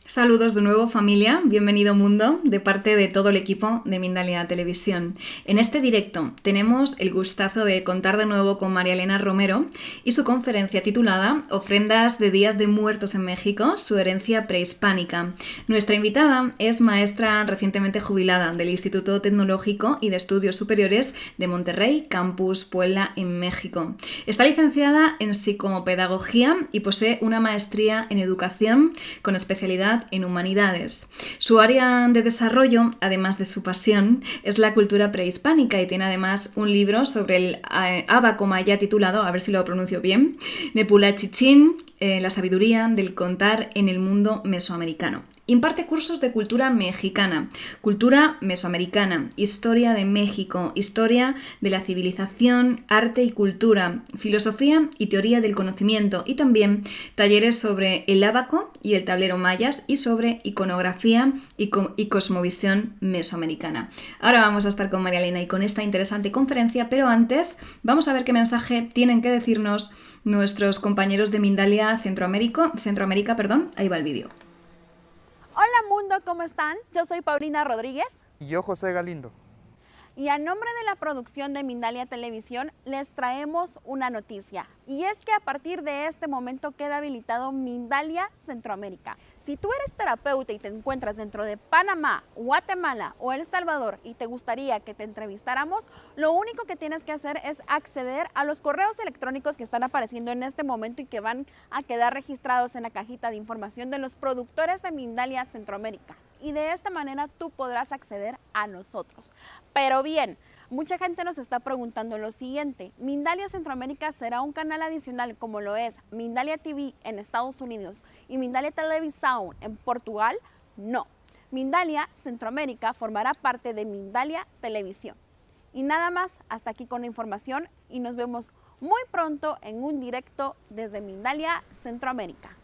Saludos de nuevo, familia, bienvenido mundo, de parte de todo el equipo de Mindalia Televisión. En este directo tenemos el gustazo de contar de nuevo con María Elena Romero y su conferencia titulada Ofrendas de Días de Muertos en México, su herencia prehispánica. Nuestra invitada es maestra recientemente jubilada del Instituto Tecnológico y de Estudios Superiores de Monterrey, Campus Puebla, en México. Está licenciada en psicopedagogía y posee una maestría en educación con especialidad en humanidades. Su área de desarrollo, además de su pasión, es la cultura prehispánica y tiene además un libro sobre el ábaco maya titulado, a ver si lo pronuncio bien, Nepulachichín, la sabiduría del contar en el mundo mesoamericano. Imparte cursos de cultura mexicana, cultura mesoamericana, historia de México, historia de la civilización, arte y cultura, filosofía y teoría del conocimiento y también talleres sobre el ábaco y el tablero mayas y sobre iconografía y cosmovisión mesoamericana. Ahora vamos a estar con María Elena y con esta interesante conferencia, pero antes vamos a ver qué mensaje tienen que decirnos nuestros compañeros de Mindalia Centroamérica. Ahí va el vídeo. Hola mundo, ¿cómo están? Yo soy Paulina Rodríguez. Y yo, José Galindo. Y a nombre de la producción de Mindalia Televisión les traemos una noticia. Y es que a partir de este momento queda habilitado Mindalia Centroamérica. Si tú eres terapeuta y te encuentras dentro de Panamá, Guatemala o El Salvador y te gustaría que te entrevistáramos, lo único que tienes que hacer es acceder a los correos electrónicos que están apareciendo en este momento y que van a quedar registrados en la cajita de información de los productores de Mindalia Centroamérica. Y de esta manera tú podrás acceder a nosotros. Pero bien, mucha gente nos está preguntando lo siguiente: ¿Mindalia Centroamérica será un canal adicional como lo es Mindalia TV en Estados Unidos y Mindalia Televisão en Portugal? No. Mindalia Centroamérica formará parte de Mindalia Televisión. Y nada más, hasta aquí con la información y nos vemos muy pronto en un directo desde Mindalia Centroamérica.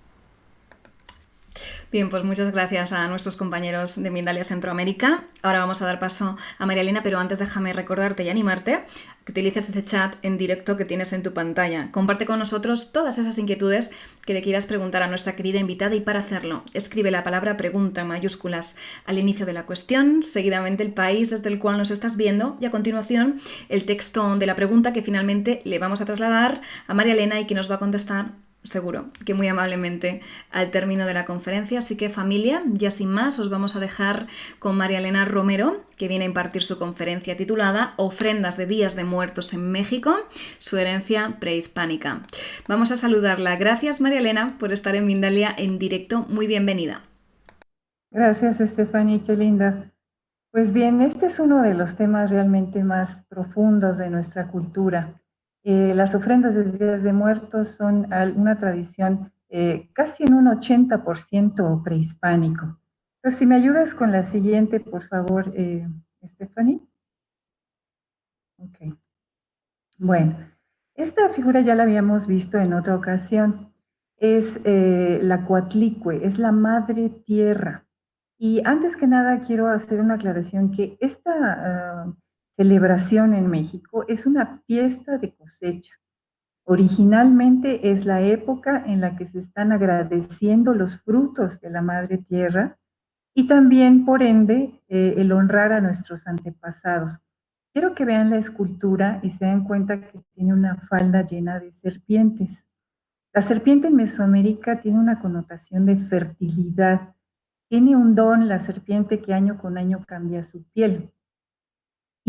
Bien, pues muchas gracias a nuestros compañeros de Mindalia Centroamérica. Ahora vamos a dar paso a María Elena, pero antes déjame recordarte y animarte a que utilices ese chat en directo que tienes en tu pantalla. Comparte con nosotros todas esas inquietudes que le quieras preguntar a nuestra querida invitada y para hacerlo, escribe la palabra pregunta en mayúsculas al inicio de la cuestión, seguidamente el país desde el cual nos estás viendo y a continuación el texto de la pregunta que finalmente le vamos a trasladar a María Elena y que nos va a contestar seguro que muy amablemente al término de la conferencia. Así que familia, ya sin más os vamos a dejar con María Elena Romero, que viene a impartir su conferencia titulada Ofrendas de Días de Muertos en México, su herencia prehispánica. Vamos a saludarla. Gracias María Elena por estar en Mindalia en directo. Muy bienvenida. Gracias Stephanie, qué linda. Pues bien, este es uno de los temas realmente más profundos de nuestra cultura. Las ofrendas de Días de Muertos son una tradición casi en un 80% prehispánico. Entonces, si me ayudas con la siguiente, por favor, Stephanie. Ok. Bueno, esta figura ya la habíamos visto en otra ocasión. Es la Coatlicue, es la madre tierra. Y antes que nada quiero hacer una aclaración que esta celebración en México es una fiesta de cosecha. Originalmente es la época en la que se están agradeciendo los frutos de la madre tierra y también, por ende, el honrar a nuestros antepasados. Quiero que vean la escultura y se den cuenta que tiene una falda llena de serpientes. La serpiente en Mesoamérica tiene una connotación de fertilidad. Tiene un don la serpiente que año con año cambia su piel.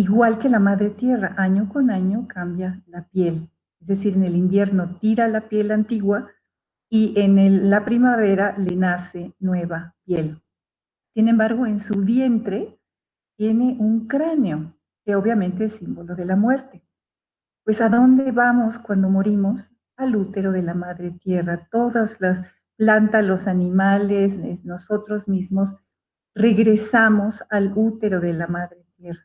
Igual que la madre tierra, año con año cambia la piel. Es decir, en el invierno tira la piel antigua y en la primavera le nace nueva piel. Sin embargo, en su vientre tiene un cráneo, que obviamente es símbolo de la muerte. Pues ¿a dónde vamos cuando morimos? Al útero de la madre tierra. Todas las plantas, los animales, nosotros mismos, regresamos al útero de la madre tierra.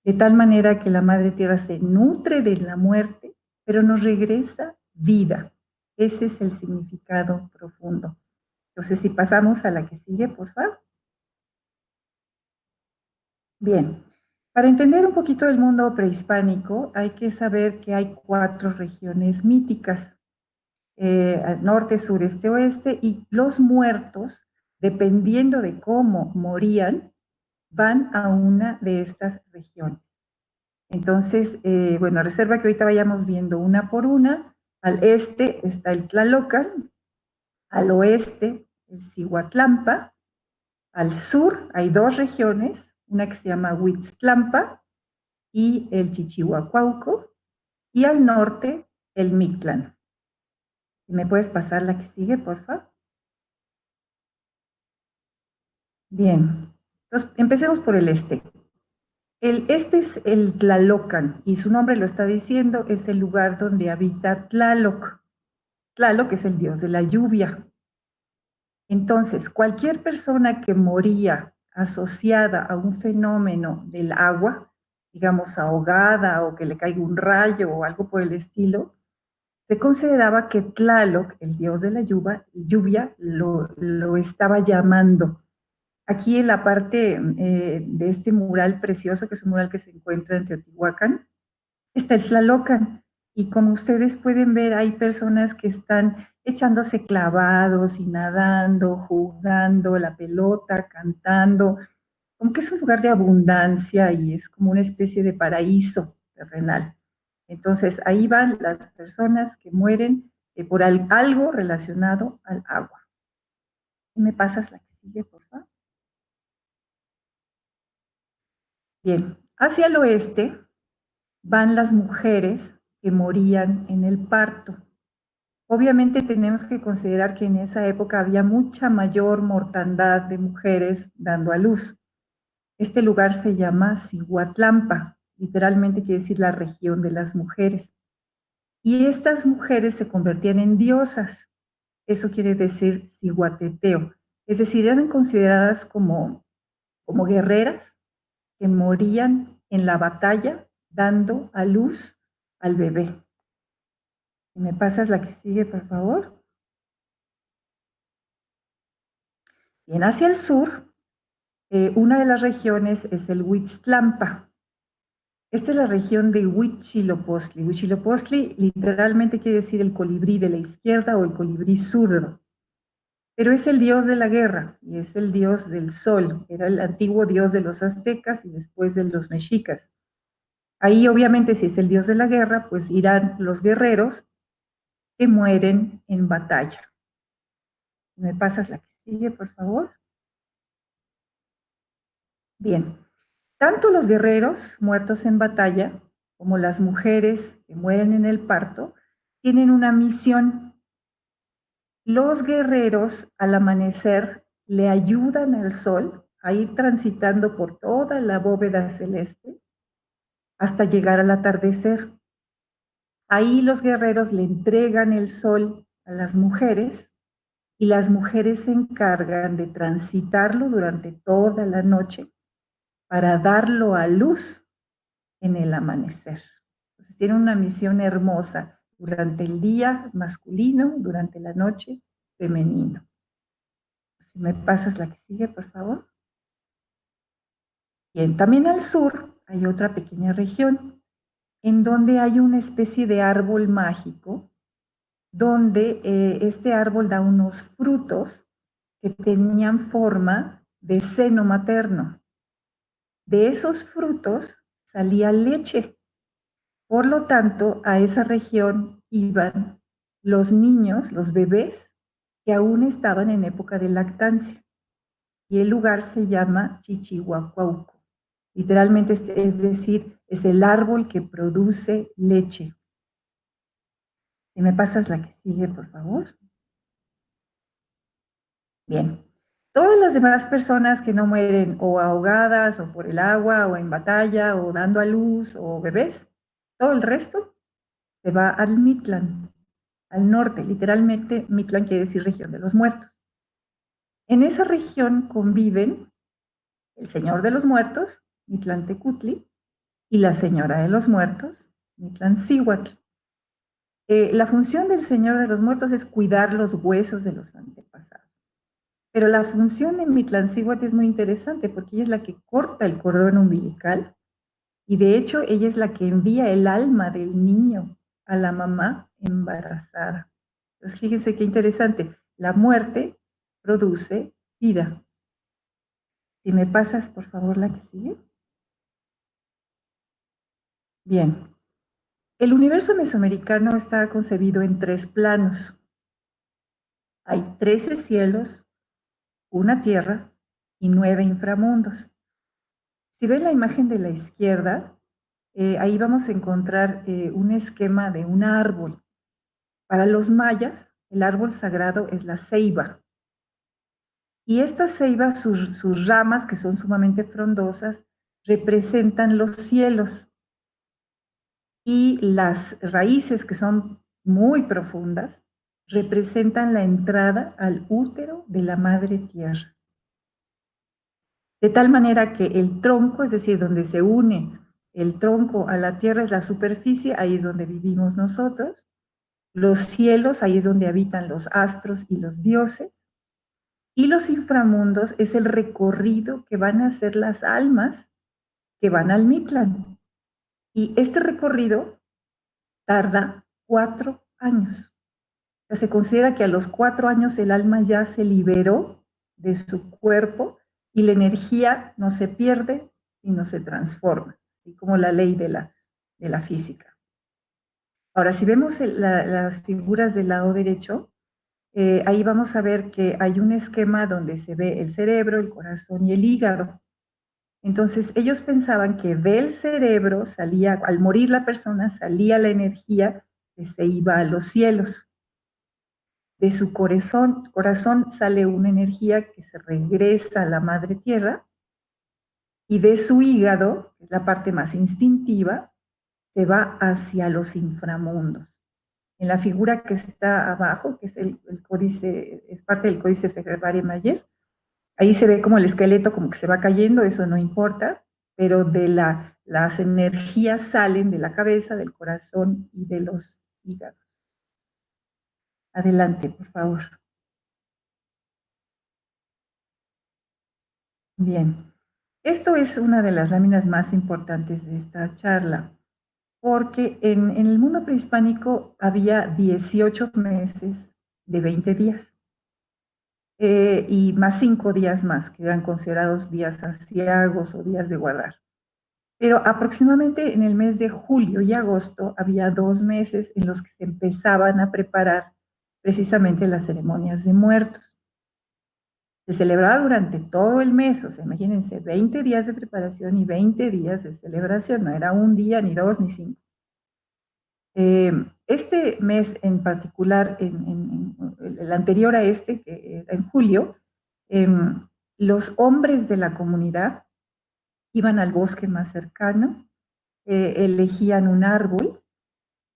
De tal manera que la madre tierra se nutre de la muerte, pero nos regresa vida. Ese es el significado profundo. Entonces, si pasamos a la que sigue, por favor. Bien, Para entender un poquito del mundo prehispánico, hay que saber que hay 4 regiones míticas, al norte, sur, este, oeste, y los muertos, dependiendo de cómo morían, van a una de estas regiones. Entonces, bueno, reserva que ahorita vayamos viendo una por una. Al este está el Tlalocan, al oeste el Cihuatlampa, al sur hay 2 regiones, una que se llama Huitztlampa y el Chichihuacuauco, y al norte el Mictlán. ¿Me puedes pasar la que sigue, por favor? Bien, entonces empecemos por el este. El este es el Tlalocan, y su nombre lo está diciendo, es el lugar donde habita Tlaloc. Tlaloc es el dios de la lluvia. Entonces, cualquier persona que moría asociada a un fenómeno del agua, digamos ahogada o que le caiga un rayo o algo por el estilo, se consideraba que Tlaloc, el dios de la lluvia lo estaba llamando. Aquí en la parte de este mural precioso, que es un mural que se encuentra en Teotihuacán, está el Tlalocan. Y como ustedes pueden ver, hay personas que están echándose clavados y nadando, jugando la pelota, cantando, como que es un lugar de abundancia y es como una especie de paraíso terrenal. Entonces, ahí van las personas que mueren por algo relacionado al agua. ¿Me pasas la que sigue, por favor? Bien, hacia el oeste van las mujeres que morían en el parto. Obviamente tenemos que considerar que en esa época había mucha mayor mortandad de mujeres dando a luz. Este lugar se llama Cihuatlampa, literalmente quiere decir la región de las mujeres. Y estas mujeres se convertían en diosas. Eso quiere decir cihuateteo. Es decir, eran consideradas como guerreras que morían en la batalla dando a luz al bebé. ¿Me pasas la que sigue, por favor? Bien, hacia el sur, una de las regiones es el Huitztlampa. Esta es la región de Huitzilopochtli. Huitzilopochtli literalmente quiere decir el colibrí de la izquierda o el colibrí zurdo. Pero es el dios de la guerra y es el dios del sol. Era el antiguo dios de los aztecas y después de los mexicas. Ahí obviamente si es el dios de la guerra, pues irán los guerreros que mueren en batalla. ¿Me pasas la que sigue, por favor? Bien, tanto los guerreros muertos en batalla como las mujeres que mueren en el parto tienen una misión. Los guerreros al amanecer le ayudan al sol a ir transitando por toda la bóveda celeste hasta llegar al atardecer. Ahí los guerreros le entregan el sol a las mujeres y las mujeres se encargan de transitarlo durante toda la noche para darlo a luz en el amanecer. Entonces tiene una misión hermosa durante el día masculino, durante la noche femenino. Si me pasas la que sigue, por favor. Bien, también al sur hay otra pequeña región en donde hay una especie de árbol mágico, donde este árbol da unos frutos que tenían forma de seno materno. De esos frutos salía leche. Por lo tanto, a esa región iban los niños, los bebés, que aún estaban en época de lactancia. Y el lugar se llama Chichihuacuauco. Literalmente, es decir, es el árbol que produce leche. Si me pasas la que sigue, por favor. Bien. Todas las demás personas que no mueren o ahogadas o por el agua o en batalla o dando a luz o bebés, todo el resto se va al Mictlán, al norte. Literalmente, Mictlán quiere decir región de los muertos. En esa región conviven el Señor de los Muertos, Mictlantecutli, y la Señora de los Muertos, Mictlancíhuatl. La función del Señor de los Muertos es cuidar los huesos de los antepasados. Pero la función de Mictlancíhuatl es muy interesante porque ella es la que corta el cordón umbilical Y de hecho, ella es la que envía el alma del niño a la mamá embarazada. Entonces, fíjense qué interesante. La muerte produce vida. Si me pasas, por favor, la que sigue. Bien. El universo mesoamericano está concebido en 3 planos. Hay 13 cielos, una tierra y 9 inframundos. Si ven la imagen de la izquierda, ahí vamos a encontrar un esquema de un árbol. Para los mayas, el árbol sagrado es la ceiba. Y esta ceiba, sus ramas, que son sumamente frondosas, representan los cielos. Y las raíces, que son muy profundas, representan la entrada al útero de la madre tierra. De tal manera que el tronco, es decir, donde se une el tronco a la tierra es la superficie, ahí es donde vivimos nosotros. Los cielos, ahí es donde habitan los astros y los dioses. Y los inframundos es el recorrido que van a hacer las almas que van al Mictlán. Y este recorrido tarda 4 años. O sea, se considera que a los 4 años el alma ya se liberó de su cuerpo y la energía no se pierde y no se transforma, así como la ley de la física. Ahora, si vemos las figuras del lado derecho, ahí vamos a ver que hay un esquema donde se ve el cerebro, el corazón y el hígado. Entonces, ellos pensaban que del cerebro salía, al morir la persona, salía la energía que se iba a los cielos. De su corazón sale una energía que se regresa a la madre tierra, y de su hígado, que es la parte más instintiva, se va hacia los inframundos. En la figura que está abajo, que es el códice, es parte del códice Ferrari-Mayer, ahí se ve como el esqueleto como que se va cayendo, eso no importa, pero las energías salen de la cabeza, del corazón y de los hígados. Adelante, por favor. Bien, esto es una de las láminas más importantes de esta charla, porque en el mundo prehispánico había 18 meses de 20 días. Y más 5 días más, que eran considerados días aciagos o días de guardar. Pero aproximadamente en el mes de julio y agosto había 2 meses en los que se empezaban a preparar precisamente las ceremonias de muertos. Se celebraba durante todo el mes, o sea, imagínense, 20 días de preparación y 20 días de celebración, no era un día, ni 2, ni 5. Este mes en particular, el anterior a este, que era en julio, los hombres de la comunidad iban al bosque más cercano, elegían un árbol,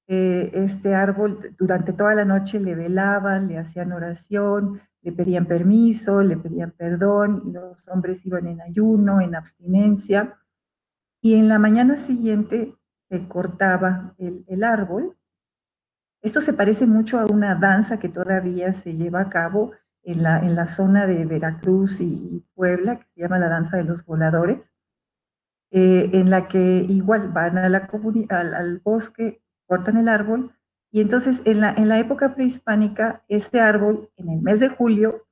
este árbol durante toda la noche le velaban, le hacían oración, le pedían permiso, le pedían perdón, los hombres iban en ayuno, en abstinencia, y en la mañana siguiente se cortaba el árbol. Esto se parece mucho a una danza que todavía se lleva a cabo en la zona de Veracruz y Puebla, que se llama la danza de los voladores, en la que igual van a al bosque, cortan el árbol, y entonces en la época prehispánica, este árbol, en el mes de julio,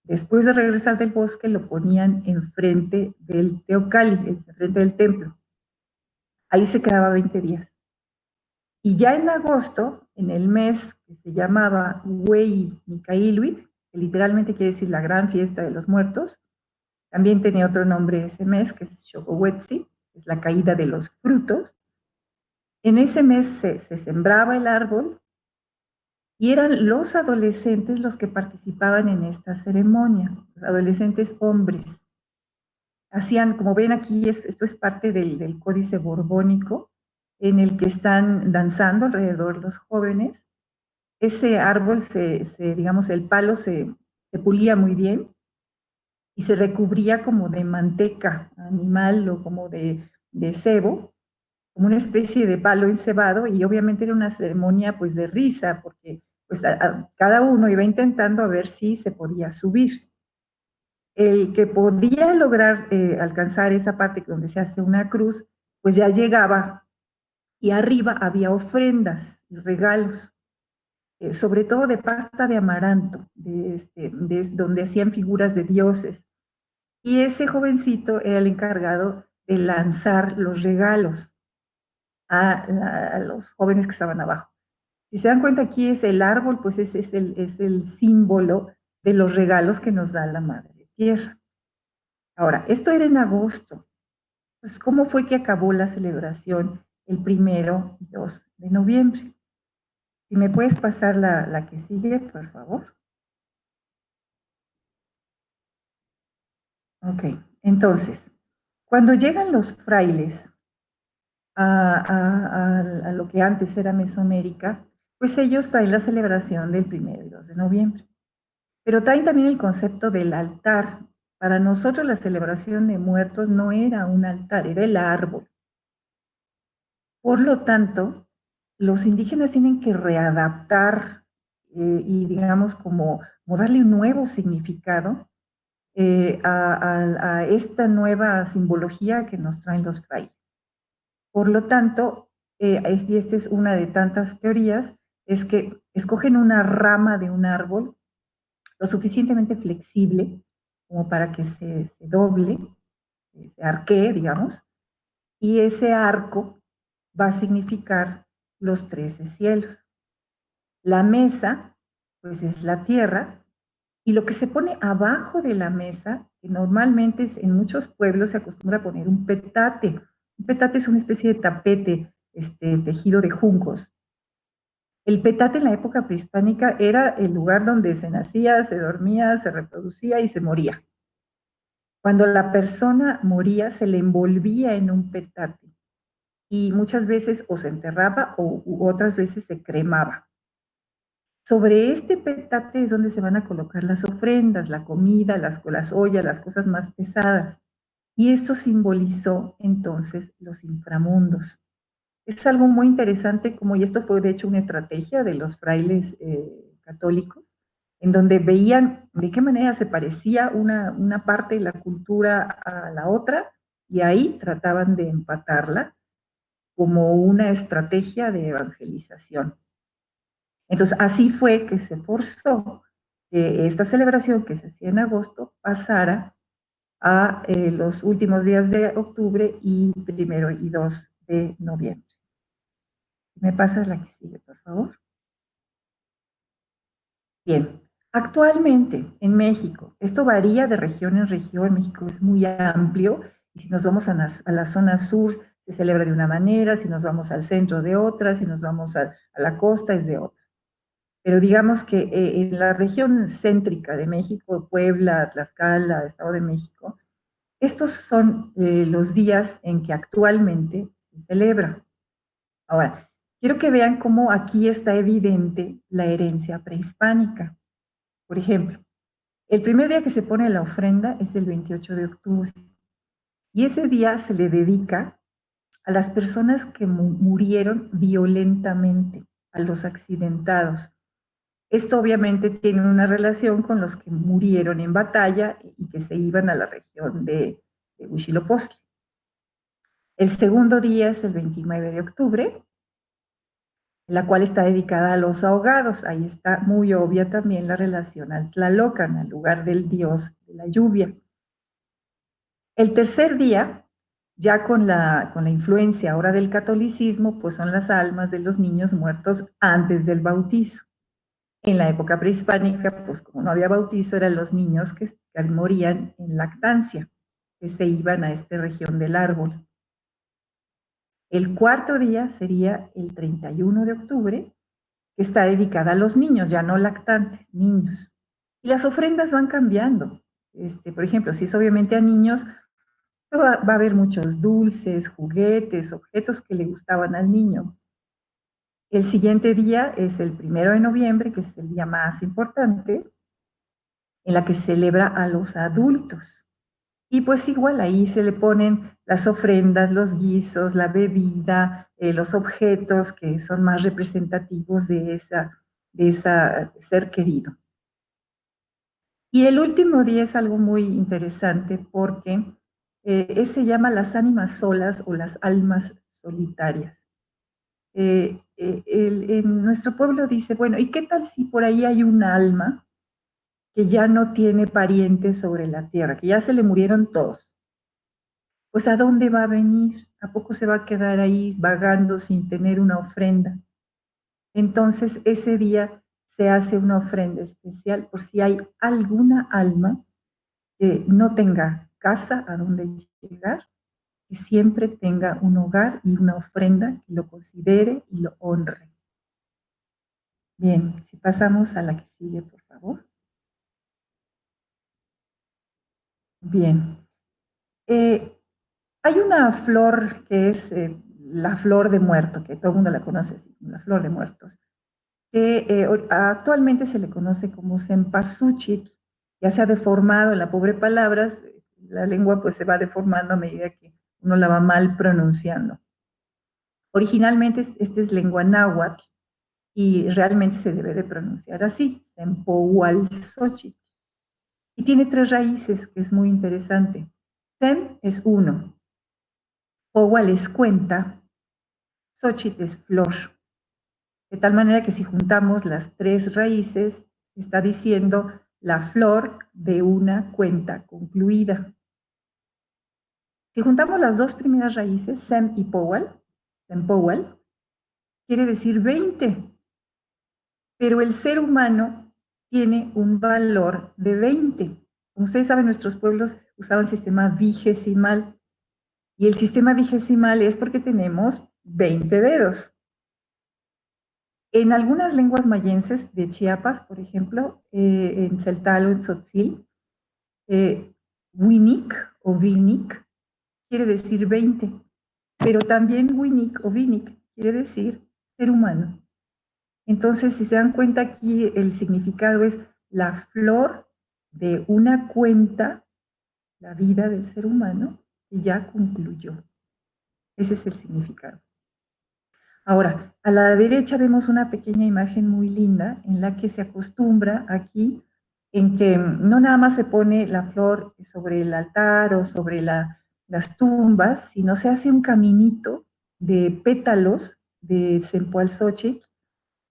después de regresar del bosque, lo ponían enfrente del teocalli, enfrente del templo. Ahí se quedaba 20 días. Y ya en agosto, en el mes que se llamaba Huey Micailhuitl, que literalmente quiere decir la gran fiesta de los muertos, también tenía otro nombre ese mes, que es Xocohuetzi, que es la caída de los frutos. En ese mes se sembraba el árbol y eran los adolescentes los que participaban en esta ceremonia, los adolescentes hombres. Hacían, como ven aquí, esto es parte del códice borbónico, en el que están danzando alrededor los jóvenes. Ese árbol, digamos, el palo se pulía muy bien y se recubría como de manteca animal o como de cebo, como una especie de palo encebado, y obviamente era una ceremonia pues de risa, porque pues cada uno iba intentando a ver si se podía subir. El que podía lograr alcanzar esa parte donde se hace una cruz pues ya llegaba y arriba había ofrendas y regalos, sobre todo de pasta de amaranto, donde hacían figuras de dioses. Y ese jovencito era el encargado de lanzar los regalos a los jóvenes que estaban abajo. Si se dan cuenta, aquí es el árbol, pues es el símbolo de los regalos que nos da la Madre Tierra. Ahora, esto era en agosto. Pues, ¿cómo fue que acabó la celebración el 1 y 2 de noviembre? Si me puedes pasar la que sigue, por favor. Ok, entonces, cuando llegan los frailes a lo que antes era Mesoamérica, pues ellos traen la celebración del 1 y 2 de noviembre. Pero traen también el concepto del altar. Para nosotros la celebración de muertos no era un altar, era el árbol. Por lo tanto, los indígenas tienen que readaptar y, digamos, como darle un nuevo significado a esta nueva simbología que nos traen los frailes. Por lo tanto, y esta es una de tantas teorías, es que escogen una rama de un árbol lo suficientemente flexible como para que se doble, se arquee, digamos, y ese arco va a significar los 13 cielos. La mesa, pues es la tierra, y lo que se pone abajo de la mesa, que normalmente en muchos pueblos se acostumbra a poner un petate. Un petate es una especie de tapete tejido de juncos. El petate en la época prehispánica era el lugar donde se nacía, se dormía, se reproducía y se moría. Cuando la persona moría, se le envolvía en un petate y muchas veces o se enterraba u otras veces se cremaba. Sobre este petate es donde se van a colocar las ofrendas, la comida, las ollas, las cosas más pesadas. Y esto simbolizó entonces los inframundos. Es algo muy interesante, y esto fue de hecho una estrategia de los frailes católicos, en donde veían de qué manera se parecía una parte de la cultura a la otra, y ahí trataban de empatarla como una estrategia de evangelización. Entonces, así fue que se forzó que esta celebración que se hacía en agosto pasara a los últimos días de octubre y 1 y 2 de noviembre. ¿Me pasas la que sigue, por favor? Bien, actualmente en México, esto varía de región en región, México es muy amplio, y si nos vamos a la zona sur, se celebra de una manera, si nos vamos al centro de otra, si nos vamos a la costa es de otra. Pero digamos que en la región céntrica de México, Puebla, Tlaxcala, Estado de México, estos son los días en que actualmente se celebra. Ahora, quiero que vean cómo aquí está evidente la herencia prehispánica. Por ejemplo, el primer día que se pone la ofrenda es el 28 de octubre. Y ese día se le dedica a las personas que murieron violentamente, a los accidentados. Esto obviamente tiene una relación con los que murieron en batalla y que se iban a la región de Huitzilopochtli. El segundo día es el 29 de octubre, la cual está dedicada a los ahogados. Ahí está muy obvia también la relación al Tlalocan, al lugar del dios de la lluvia. El tercer día, ya con la influencia ahora del catolicismo, pues son las almas de los niños muertos antes del bautizo. En la época prehispánica, pues como no había bautizo, eran los niños que morían en lactancia, que se iban a esta región del árbol. El cuarto día sería el 31 de octubre, que está dedicada a los niños, ya no lactantes, niños. Y las ofrendas van cambiando. Por ejemplo, si es obviamente a niños, va a haber muchos dulces, juguetes, objetos que le gustaban al niño. El siguiente día es el 1 de noviembre, que es el día más importante, en la que se celebra a los adultos. Y pues igual ahí se le ponen las ofrendas, los guisos, la bebida, los objetos que son más representativos de esa ser querido. Y el último día es algo muy interesante porque se llama las ánimas solas o las almas solitarias. En nuestro pueblo dice, bueno, ¿y qué tal si por ahí hay un alma que ya no tiene parientes sobre la tierra, que ya se le murieron todos? Pues ¿a dónde va a venir? ¿A poco se va a quedar ahí vagando sin tener una ofrenda? Entonces ese día se hace una ofrenda especial por si hay alguna alma que no tenga casa a donde llegar, que siempre tenga un hogar y una ofrenda que lo considere y lo honre. Bien, si pasamos a la que sigue, por favor. Bien. Hay una flor que es la flor de muerto, que todo el mundo la conoce así, la flor de muertos, que actualmente se le conoce como cempasúchil. Ya se ha deformado en la pobre palabra, la lengua pues se va deformando a medida que uno la va mal pronunciando. Originalmente este es lengua náhuatl y realmente se debe de pronunciar así, Sempohualxochitl. Y tiene 3 raíces, que es muy interesante. Sem es 1, Pohual es cuenta, Xochitl es flor. De tal manera que si juntamos las 3 raíces, está diciendo la flor de una cuenta concluida. Si juntamos las 2 primeras raíces, Sem y Powal, Sempowal, quiere decir 20. Pero el ser humano tiene un valor de 20. Como ustedes saben, nuestros pueblos usaban sistema vigesimal. Y el sistema vigesimal es porque tenemos 20 dedos. En algunas lenguas mayenses de Chiapas, por ejemplo, en Celtal o en Tzotzil, Winik o Vinik quiere decir 20, pero también Winik o Vinik quiere decir ser humano. Entonces, si se dan cuenta aquí, el significado es la flor de una cuenta, la vida del ser humano, que ya concluyó. Ese es el significado. Ahora, a la derecha vemos una pequeña imagen muy linda en la que se acostumbra aquí en que no nada más se pone la flor sobre el altar o sobre las tumbas, sino se hace un caminito de pétalos de Cempoalxochitl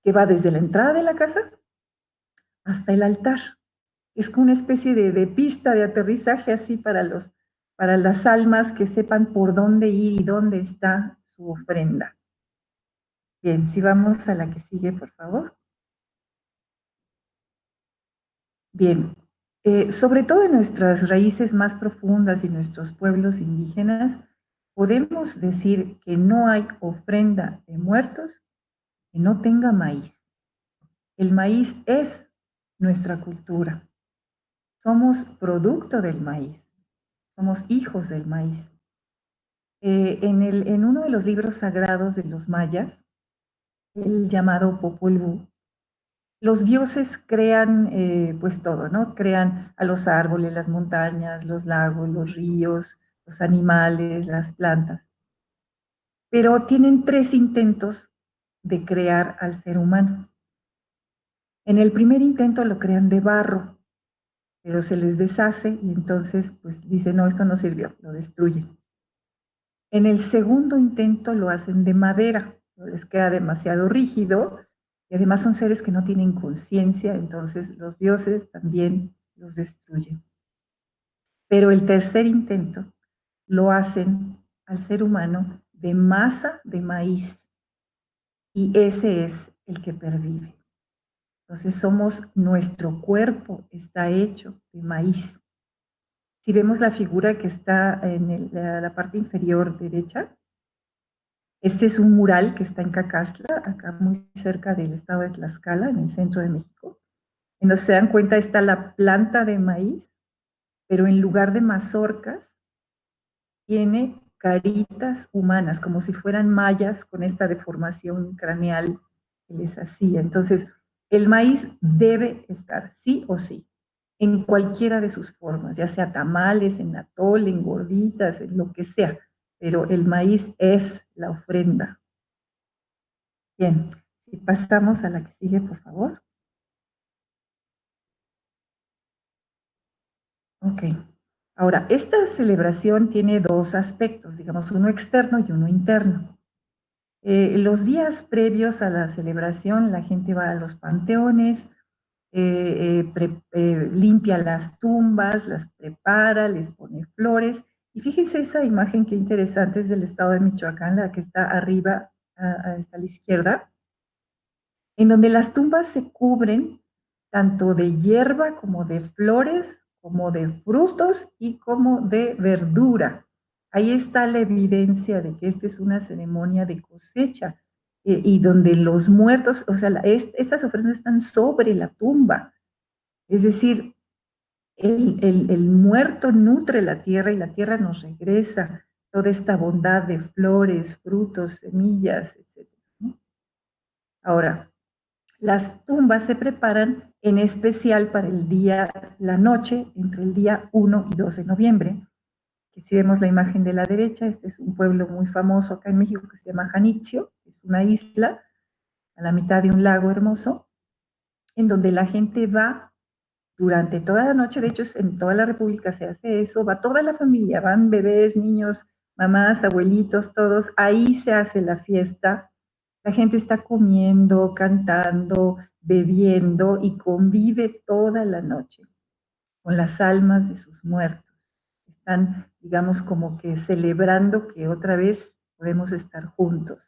que va desde la entrada de la casa hasta el altar. Es como una especie de pista de aterrizaje así para las almas que sepan por dónde ir y dónde está su ofrenda. Bien, si vamos a la que sigue, por favor. Bien, sobre todo en nuestras raíces más profundas y nuestros pueblos indígenas, podemos decir que no hay ofrenda de muertos que no tenga maíz. El maíz es nuestra cultura. Somos producto del maíz. Somos hijos del maíz. En uno de los libros sagrados de los mayas, el llamado Popol Vuh, los dioses crean pues todo, ¿no? Crean a los árboles, las montañas, los lagos, los ríos, los animales, las plantas. Pero tienen 3 intentos de crear al ser humano. En el primer intento lo crean de barro, pero se les deshace y entonces pues dicen, no, esto no sirvió, lo destruyen. En el segundo intento lo hacen de madera, les queda demasiado rígido y además son seres que no tienen conciencia, entonces los dioses también los destruyen. Pero el tercer intento lo hacen al ser humano de masa de maíz y ese es el que pervive. Entonces nuestro cuerpo está hecho de maíz. Si vemos la figura que está en la parte inferior derecha, este es un mural que está en Cacastla, acá muy cerca del estado de Tlaxcala, en el centro de México. En donde se dan cuenta está la planta de maíz, pero en lugar de mazorcas, tiene caritas humanas, como si fueran mayas con esta deformación craneal que les hacía. Entonces, el maíz debe estar, sí o sí, en cualquiera de sus formas, ya sea tamales, en atole, en gorditas, en lo que sea, pero el maíz es la ofrenda. Bien, si pasamos a la que sigue, por favor. Ok. Ahora, esta celebración tiene dos aspectos, digamos, uno externo y uno interno. Los días previos a la celebración, la gente va a los panteones, limpia las tumbas, las prepara, les pone flores. Y fíjense esa imagen qué interesante, es del estado de Michoacán, la que está arriba, a la izquierda, en donde las tumbas se cubren tanto de hierba como de flores, como de frutos y como de verdura. Ahí está la evidencia de que esta es una ceremonia de cosecha, y donde los muertos, o sea, estas ofrendas están sobre la tumba. Es decir, el muerto nutre la tierra y la tierra nos regresa toda esta bondad de flores, frutos, semillas, etcétera, ¿no? Ahora, las tumbas se preparan en especial para el día, la noche, entre el día 1 y 2 de noviembre. Que si vemos la imagen de la derecha, este es un pueblo muy famoso acá en México que se llama Janitzio, es una isla a la mitad de un lago hermoso, en donde la gente va durante toda la noche. De hecho en toda la República se hace eso, va toda la familia, van bebés, niños, mamás, abuelitos, todos, ahí se hace la fiesta, la gente está comiendo, cantando, bebiendo y convive toda la noche con las almas de sus muertos. Están, digamos, como que celebrando que otra vez podemos estar juntos.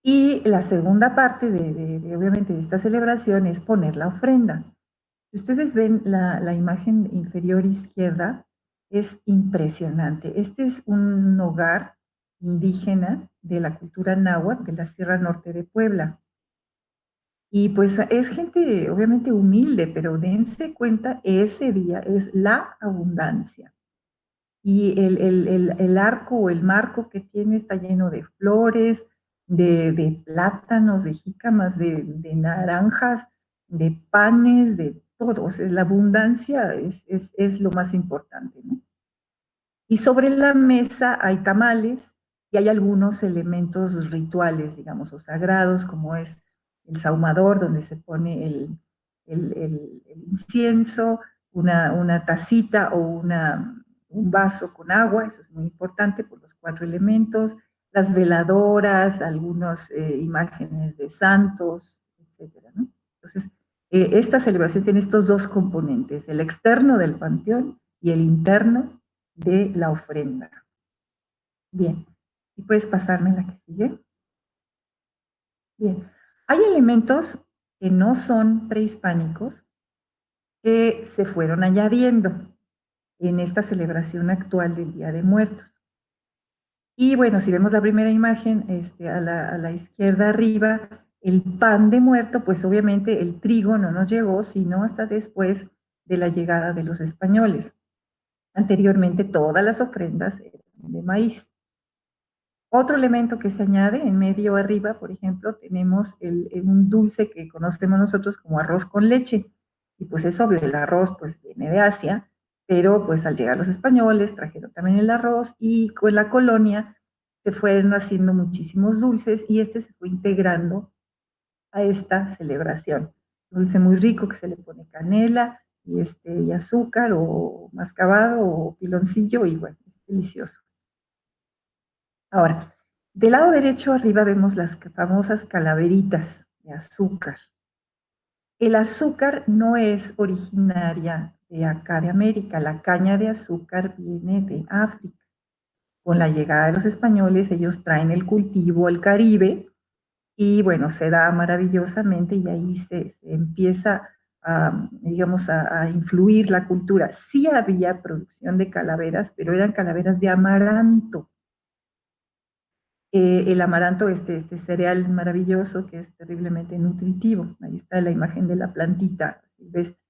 Y la segunda parte obviamente, de esta celebración es poner la ofrenda. Si ustedes ven la imagen inferior izquierda, es impresionante. Este es un hogar indígena de la cultura náhuatl de la Sierra Norte de Puebla. Y pues es gente obviamente humilde, pero dense cuenta, ese día es la abundancia. Y el arco o el marco que tiene está lleno de flores, de plátanos, de jícamas, de naranjas, de panes, de todo. O sea, la abundancia es lo más importante, ¿no? Y sobre la mesa hay tamales y hay algunos elementos rituales, digamos, o sagrados, como es el sahumador, donde se pone el incienso, una tacita o un vaso con agua, eso es muy importante por los 4 elementos, las veladoras, algunas imágenes de santos, etcétera, ¿no? Entonces, esta celebración tiene estos dos componentes, el externo del panteón y el interno de la ofrenda. Bien, ¿y puedes pasarme la que sigue? Bien, hay elementos que no son prehispánicos que se fueron añadiendo en esta celebración actual del Día de Muertos. Y bueno, si vemos la primera imagen, a la izquierda arriba, el pan de muerto, pues obviamente el trigo no nos llegó, sino hasta después de la llegada de los españoles. Anteriormente todas las ofrendas eran de maíz. Otro elemento que se añade en medio arriba, por ejemplo, tenemos un dulce que conocemos nosotros como arroz con leche. Y pues es obvio, el arroz pues viene de Asia, pero pues al llegar los españoles trajeron también el arroz y con la colonia se fueron haciendo muchísimos dulces y este se fue integrando a esta celebración. Dulce muy rico que se le pone canela y azúcar o mascabado o piloncillo y bueno, es delicioso. Ahora, del lado derecho arriba vemos las famosas calaveritas de azúcar. El azúcar no es originaria de acá de América, la caña de azúcar viene de África. Con la llegada de los españoles, ellos traen el cultivo al Caribe y bueno, se da maravillosamente y ahí se empieza digamos, a influir la cultura. Sí había producción de calaveras, pero eran calaveras de amaranto. El amaranto, este cereal maravilloso que es terriblemente nutritivo. Ahí está la imagen de la plantita silvestre.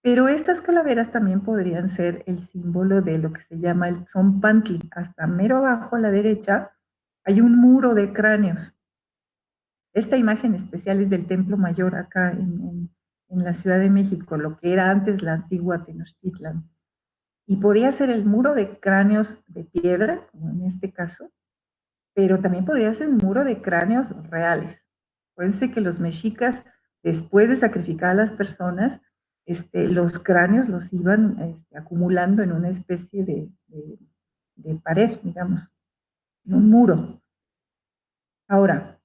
Pero estas calaveras también podrían ser el símbolo de lo que se llama el Tzompantli. Hasta mero abajo a la derecha hay un muro de cráneos. Esta imagen especial es del Templo Mayor acá en la Ciudad de México, lo que era antes la antigua Tenochtitlan. Y podría ser el muro de cráneos de piedra, como en este caso, pero también podría ser un muro de cráneos reales. Acuérdense que los mexicas, después de sacrificar a las personas, los cráneos los iban acumulando en una especie de pared, digamos, en un muro. Ahora,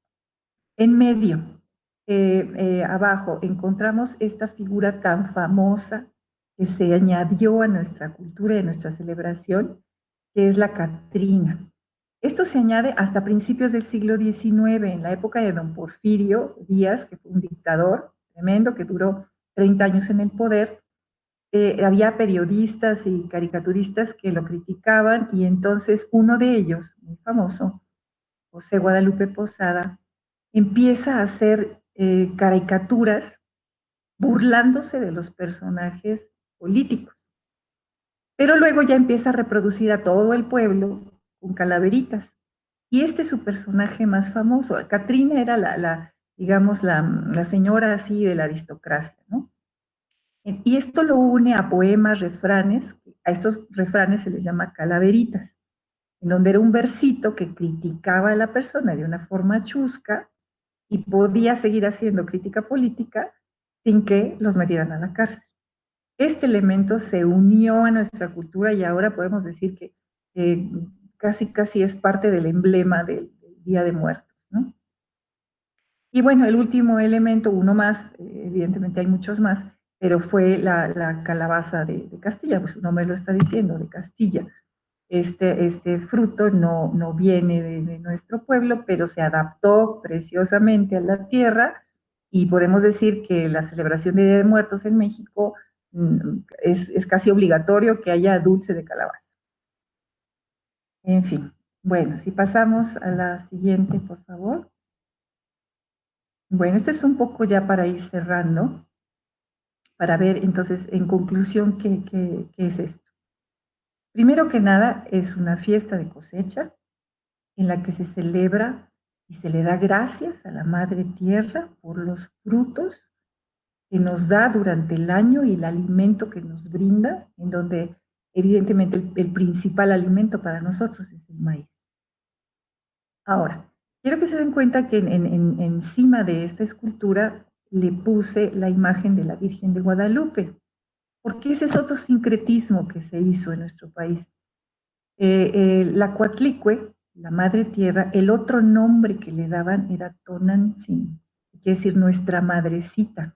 en medio, abajo, encontramos esta figura tan famosa que se añadió a nuestra cultura y a nuestra celebración, que es la Catrina. Esto se añade hasta principios del siglo XIX, en la época de don Porfirio Díaz, que fue un dictador tremendo, que duró 30 años en el poder. Había periodistas y caricaturistas que lo criticaban, y entonces uno de ellos, muy famoso, José Guadalupe Posada, empieza a hacer caricaturas burlándose de los personajes políticos. Pero luego ya empieza a reproducir a todo el pueblo con calaveritas. Y este es su personaje más famoso. Catrina era digamos, la señora así de la aristocracia, ¿no? Y esto lo une a poemas, refranes. A estos refranes se les llama calaveritas, en donde era un versito que criticaba a la persona de una forma chusca y podía seguir haciendo crítica política sin que los metieran a la cárcel. Este elemento se unió a nuestra cultura y ahora podemos decir que casi es parte del emblema del Día de Muertos, ¿no? Y bueno, el último elemento, uno más, evidentemente hay muchos más, pero fue la calabaza de Castilla, pues su nombre lo está diciendo, de Castilla. Este fruto no viene de nuestro pueblo, pero se adaptó preciosamente a la tierra, y podemos decir que la celebración de Día de Muertos en México es casi obligatorio que haya dulce de calabaza. En fin, bueno, si pasamos a la siguiente, por favor. Bueno, este es un poco ya para ir cerrando, para ver entonces en conclusión qué es esto. Primero que nada, es una fiesta de cosecha en la que se celebra y se le da gracias a la Madre Tierra por los frutos que nos da durante el año y el alimento que nos brinda, en donde evidentemente el principal alimento para nosotros es el maíz. Ahora, quiero que se den cuenta que encima de esta escultura le puse la imagen de la Virgen de Guadalupe, porque ese es otro sincretismo que se hizo en nuestro país. La Coatlicue, la Madre Tierra, el otro nombre que le daban era Tonantzin, que quiere decir nuestra madrecita.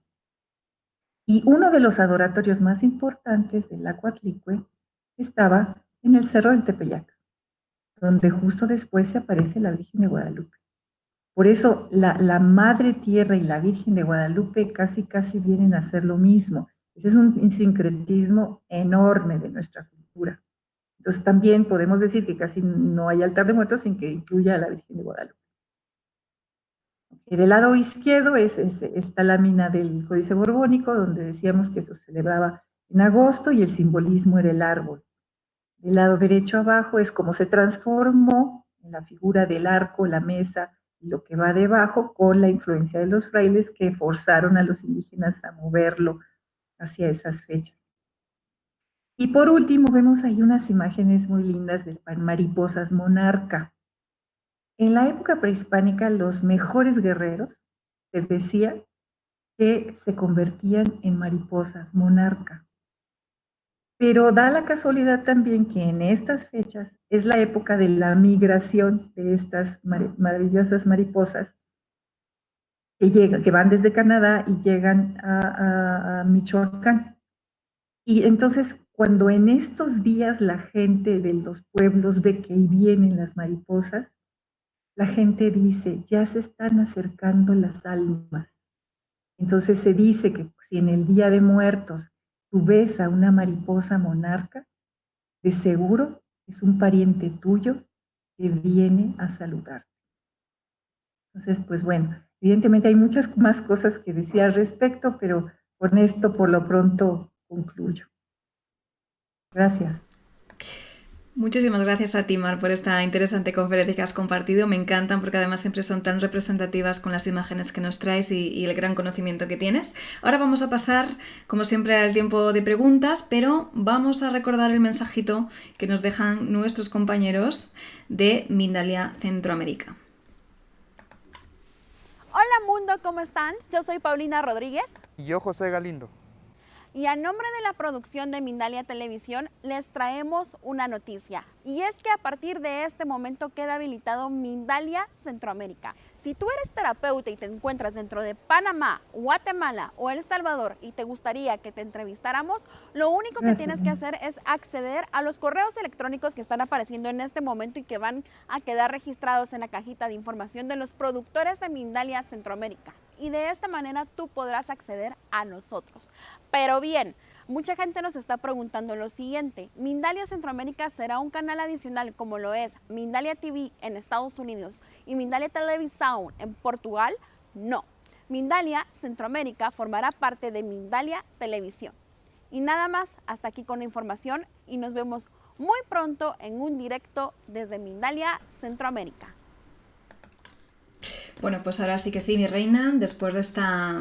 Y uno de los adoratorios más importantes de la Coatlicue estaba en el Cerro del Tepeyac, donde justo después se aparece la Virgen de Guadalupe. Por eso la Madre Tierra y la Virgen de Guadalupe casi vienen a ser lo mismo. Ese es un sincretismo enorme de nuestra cultura. Entonces también podemos decir que casi no hay altar de muertos sin que incluya a la Virgen de Guadalupe. Del lado izquierdo es esta lámina del Códice Borbónico, donde decíamos que esto se celebraba en agosto y el simbolismo era el árbol. Del lado derecho abajo es cómo se transformó en la figura del arco, la mesa y lo que va debajo, con la influencia de los frailes que forzaron a los indígenas a moverlo hacia esas fechas. Y por último vemos ahí unas imágenes muy lindas de mariposas monarca. En la época prehispánica los mejores guerreros, se decía, que se convertían en mariposas monarca. Pero da la casualidad también que en estas fechas es la época de la migración de estas maravillosas mariposas que van desde Canadá y llegan a Michoacán. Y entonces, cuando en estos días la gente de los pueblos ve que ahí vienen las mariposas, la gente dice, ya se están acercando las almas. Entonces se dice que si en el Día de Muertos tú ves a una mariposa monarca, de seguro es un pariente tuyo que viene a saludarte. Entonces, pues bueno, evidentemente hay muchas más cosas que decir al respecto, pero con esto por lo pronto concluyo. Gracias. Muchísimas gracias a ti, Mar, por esta interesante conferencia que has compartido. Me encantan porque además siempre son tan representativas con las imágenes que nos traes y el gran conocimiento que tienes. Ahora vamos a pasar, como siempre, al tiempo de preguntas, pero vamos a recordar el mensajito que nos dejan nuestros compañeros de Mindalia Centroamérica. Hola mundo, ¿cómo están? Yo soy Paulina Rodríguez. Y yo, José Galindo. Y a nombre de la producción de Mindalia Televisión les traemos una noticia. Y es que a partir de este momento queda habilitado Mindalia Centroamérica. Si tú eres terapeuta y te encuentras dentro de Panamá, Guatemala o El Salvador y te gustaría que te entrevistáramos, lo único que tienes que hacer es acceder a los correos electrónicos que están apareciendo en este momento y que van a quedar registrados en la cajita de información de los productores de Mindalia Centroamérica. Y de esta manera tú podrás acceder a nosotros. Pero bien, mucha gente nos está preguntando lo siguiente: ¿Mindalia Centroamérica será un canal adicional como lo es Mindalia TV en Estados Unidos y Mindalia Televisão en Portugal? No. Mindalia Centroamérica formará parte de Mindalia Televisión. Y nada más, hasta aquí con la información y nos vemos muy pronto en un directo desde Mindalia Centroamérica. Bueno, pues ahora sí que sí, mi reina, después de esta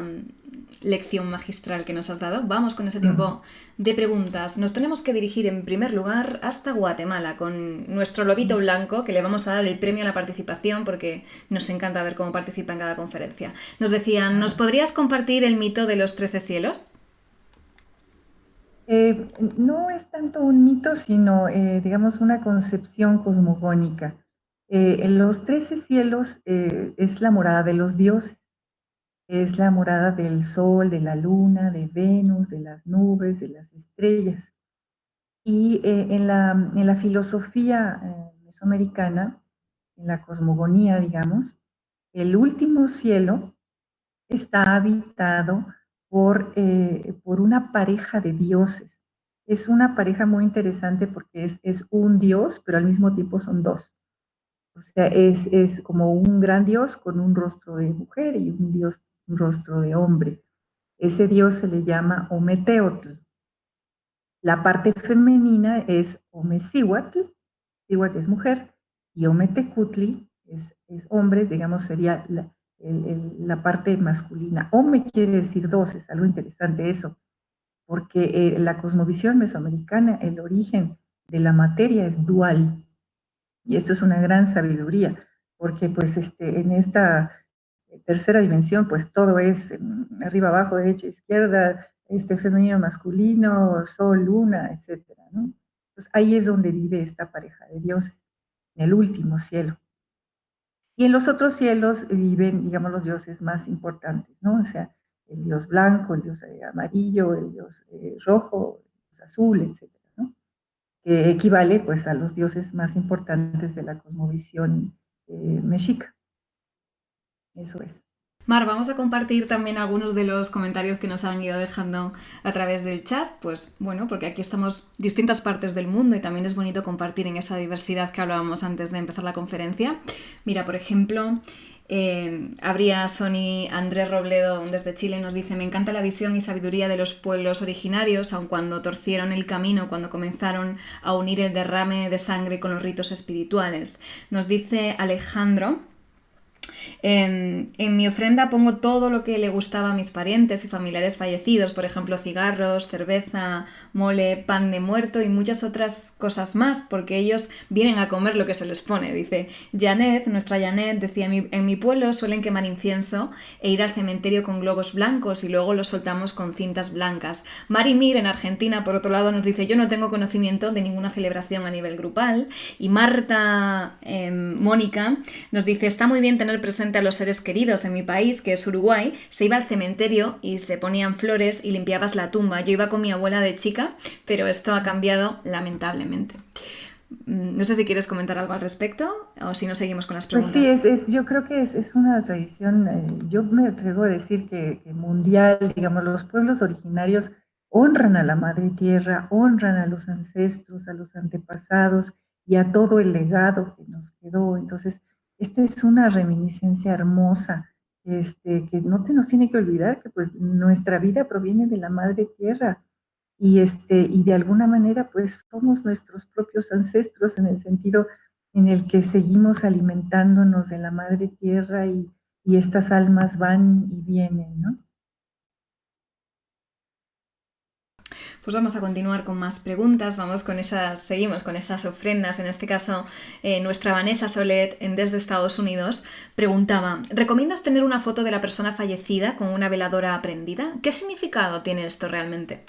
lección magistral que nos has dado, vamos con ese tiempo de preguntas. Nos tenemos que dirigir en primer lugar hasta Guatemala con nuestro lobito blanco, que le vamos a dar el premio a la participación porque nos encanta ver cómo participa en cada conferencia. Nos decían, ¿nos podrías compartir el mito de los 13 cielos? No es tanto un mito, sino, digamos, una concepción cosmogónica. En los 13 cielos es la morada de los dioses, es la morada del sol, de la luna, de Venus, de las nubes, de las estrellas. Y en la filosofía mesoamericana, en la cosmogonía, digamos, el último cielo está habitado por una pareja de dioses. Es una pareja muy interesante porque es un dios, pero al mismo tiempo son dos. O sea, es como un gran dios con un rostro de mujer y un rostro de hombre. Ese dios se le llama Ometeotl. La parte femenina es Omecihuatl, Cihuatl es mujer, y Ometecutli es hombre, digamos, sería la parte masculina. Ome quiere decir dos, es algo interesante eso, porque la cosmovisión mesoamericana, el origen de la materia es dual. Y esto es una gran sabiduría, porque pues en esta tercera dimensión, pues todo es arriba, abajo, derecha, izquierda, femenino, masculino, sol, luna, etcétera, ¿no? Pues ahí es donde vive esta pareja de dioses, en el último cielo. Y en los otros cielos viven, digamos, los dioses más importantes, ¿no? O sea, el dios blanco, el dios amarillo, el dios rojo, el dios azul, etcétera, ¿no? Que equivale pues a los dioses más importantes de la cosmovisión mexica. Eso es. Mar, vamos a compartir también algunos de los comentarios que nos han ido dejando a través del chat, pues bueno, porque aquí estamos distintas partes del mundo y también es bonito compartir en esa diversidad que hablábamos antes de empezar la conferencia. Mira, por ejemplo, habría Sony Andrés Robledo desde Chile, nos dice: me encanta la visión y sabiduría de los pueblos originarios, aun cuando torcieron el camino, cuando comenzaron a unir el derrame de sangre con los ritos espirituales. Nos dice Alejandro: en mi ofrenda pongo todo lo que le gustaba a mis parientes y familiares fallecidos, por ejemplo, cigarros, cerveza, mole, pan de muerto y muchas otras cosas más, porque ellos vienen a comer lo que se les pone. Dice Janet, nuestra Janet, decía: en mi pueblo suelen quemar incienso e ir al cementerio con globos blancos y luego los soltamos con cintas blancas. Marimir, en Argentina, por otro lado, nos dice: yo no tengo conocimiento de ninguna celebración a nivel grupal. Y Marta Mónica nos dice: está muy bien tener presente a los seres queridos. En mi país, que es Uruguay, se iba al cementerio y se ponían flores y limpiabas la tumba. Yo iba con mi abuela de chica, pero esto ha cambiado lamentablemente. No sé si quieres comentar algo al respecto o si no seguimos con las preguntas. Pues sí, yo creo que es una tradición, yo me atrevo a decir que mundial, digamos, los pueblos originarios honran a la madre tierra, honran a los ancestros, a los antepasados y a todo el legado que nos quedó. Entonces, esta es una reminiscencia hermosa, que no nos tiene que olvidar que pues nuestra vida proviene de la madre tierra y de alguna manera pues somos nuestros propios ancestros en el sentido en el que seguimos alimentándonos de la madre tierra y estas almas van y vienen, ¿no? Pues vamos a continuar con más preguntas, seguimos con esas ofrendas. En este caso, nuestra Vanessa Solet, desde Estados Unidos, preguntaba: ¿recomiendas tener una foto de la persona fallecida con una veladora prendida? ¿Qué significado tiene esto realmente?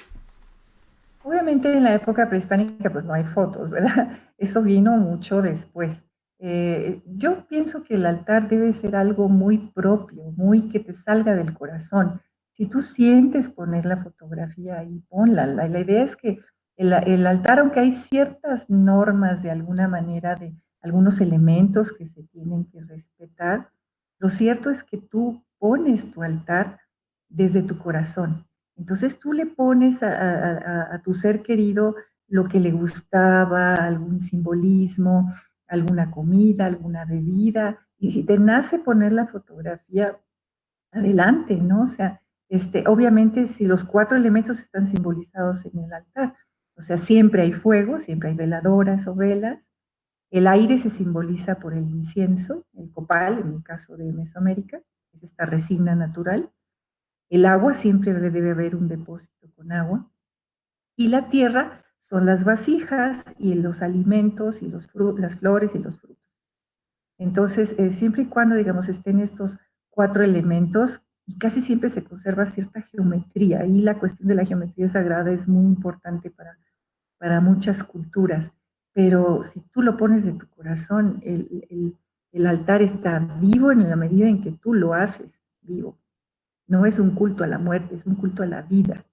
Obviamente en la época prehispánica pues no hay fotos, ¿verdad? Eso vino mucho después. Yo pienso que el altar debe ser algo muy propio, muy que te salga del corazón. Si tú sientes poner la fotografía ahí, ponla. La idea es que el altar, aunque hay ciertas normas de alguna manera, de algunos elementos que se tienen que respetar, lo cierto es que tú pones tu altar desde tu corazón. Entonces tú le pones a tu ser querido lo que le gustaba, algún simbolismo, alguna comida, alguna bebida, y si te nace poner la fotografía, adelante, ¿no? O sea, obviamente si los cuatro elementos están simbolizados en el altar, o sea, siempre hay fuego, siempre hay veladoras o velas, el aire se simboliza por el incienso, el copal, en el caso de Mesoamérica, es esta resina natural, el agua, siempre debe haber un depósito con agua, y la tierra son las vasijas y los alimentos y las flores y los frutos. Entonces, siempre y cuando, digamos, estén estos cuatro elementos, y casi siempre se conserva cierta geometría, y la cuestión de la geometría sagrada es muy importante para muchas culturas, pero si tú lo pones de tu corazón, el altar está vivo en la medida en que tú lo haces vivo. No es un culto a la muerte, es un culto a la vida.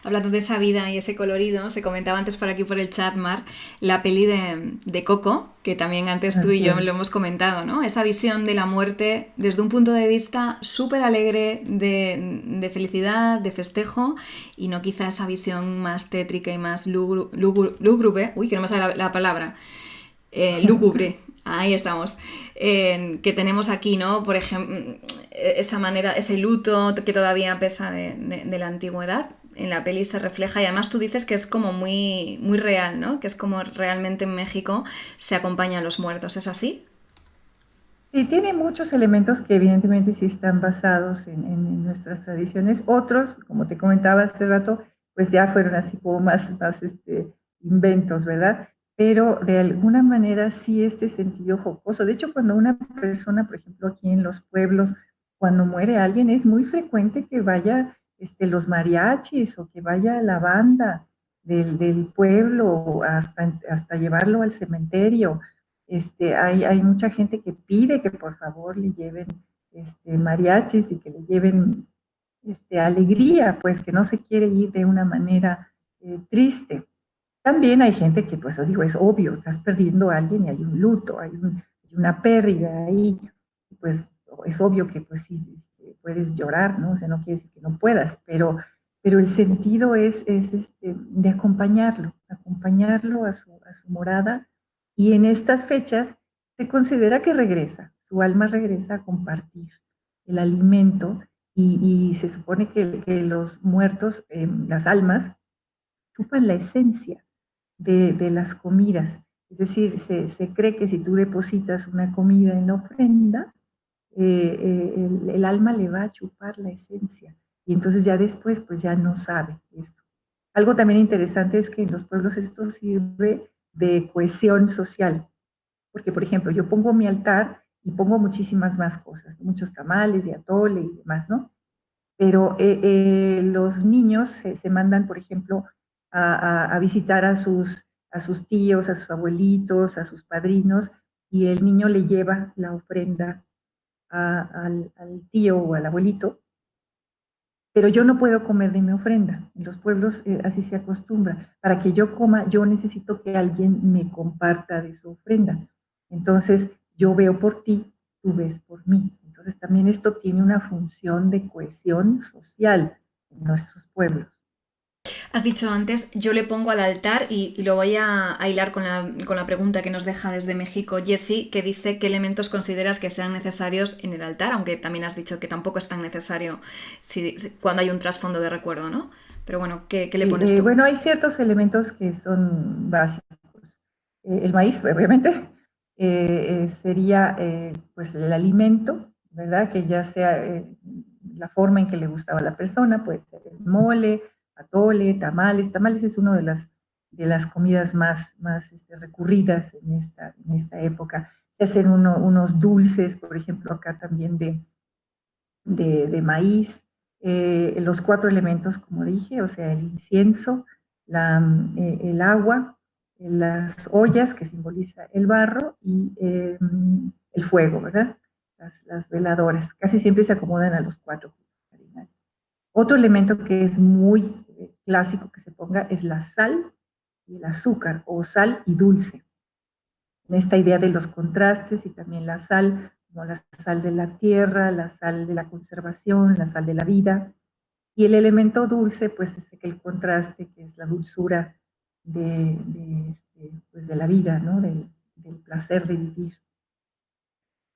Hablando de esa vida y ese colorido, se comentaba antes por aquí por el chat, Mar, la peli de Coco, que también antes tú y Así yo es. lo hemos comentado, ¿no? Esa visión de la muerte desde un punto de vista súper alegre, de felicidad, de festejo, y no quizá esa visión más tétrica y más lúgubre, uy, que no me sale la palabra, lúgubre, ahí estamos, que tenemos aquí, ¿no? Por ejemplo, esa manera, ese luto que todavía pesa de la antigüedad, en la peli se refleja y además tú dices que es como muy, muy real, ¿no? Que es como realmente en México se acompaña a los muertos, ¿es así? Sí, tiene muchos elementos que evidentemente sí están basados en nuestras tradiciones. Otros, como te comentaba hace rato, pues ya fueron así como más inventos, ¿verdad? Pero de alguna manera sí este sentido jocoso. De hecho, cuando una persona, por ejemplo, aquí en los pueblos, cuando muere alguien, es muy frecuente que vaya los mariachis o que vaya la banda del pueblo hasta llevarlo al cementerio. Hay mucha gente que pide que por favor le lleven mariachis y que le lleven alegría, pues que no se quiere ir de una manera triste. También hay gente que, pues digo, es obvio, estás perdiendo a alguien y hay un luto, hay una pérdida ahí, y pues es obvio que pues sí, puedes llorar, ¿no? O sea, no quiere decir que no puedas, pero el sentido es de acompañarlo a su morada, y en estas fechas se considera que regresa, su alma regresa a compartir el alimento, y se supone que los muertos, las almas, chupan la esencia de las comidas. Es decir, se cree que si tú depositas una comida en la ofrenda, el alma le va a chupar la esencia, y entonces ya después pues ya no sabe esto. Algo también interesante es que en los pueblos esto sirve de cohesión social, porque por ejemplo yo pongo mi altar y pongo muchísimas más cosas, muchos tamales y atole y demás, ¿no? Pero los niños se mandan, por ejemplo, a visitar a sus tíos, a sus abuelitos, a sus padrinos, y el niño le lleva la ofrenda al tío o al abuelito, pero yo no puedo comer de mi ofrenda. En los pueblos así se acostumbra. Para que yo coma, yo necesito que alguien me comparta de su ofrenda. Entonces, yo veo por ti, tú ves por mí. Entonces, también esto tiene una función de cohesión social en nuestros pueblos. Has dicho antes, yo le pongo al altar y lo voy a hilar con la pregunta que nos deja desde México Jessie, que dice qué elementos consideras que sean necesarios en el altar, aunque también has dicho que tampoco es tan necesario cuando hay un trasfondo de recuerdo, ¿no? Pero bueno, ¿qué le Sí, pones tú? bueno, hay ciertos elementos que son básicos. El maíz, obviamente, sería pues el alimento, ¿verdad? Que ya sea la forma en que le gustaba a la persona, pues mole, atole, tamales. Tamales es una de las comidas más recurridas en esta época. Se hacen unos dulces, por ejemplo, acá también de maíz. los 4 elementos, como dije, o sea, el incienso, el agua, las ollas, que simboliza el barro, y el fuego, ¿verdad? Las veladoras. Casi siempre se acomodan a los 4 cardinales. Otro elemento que es muy clásico que se ponga es la sal y el azúcar, o sal y dulce. En esta idea de los contrastes, y también la sal, como la sal de la tierra, la sal de la conservación, la sal de la vida. Y el elemento dulce, pues es el contraste, que es la dulzura pues de la vida, ¿no? Del placer de vivir.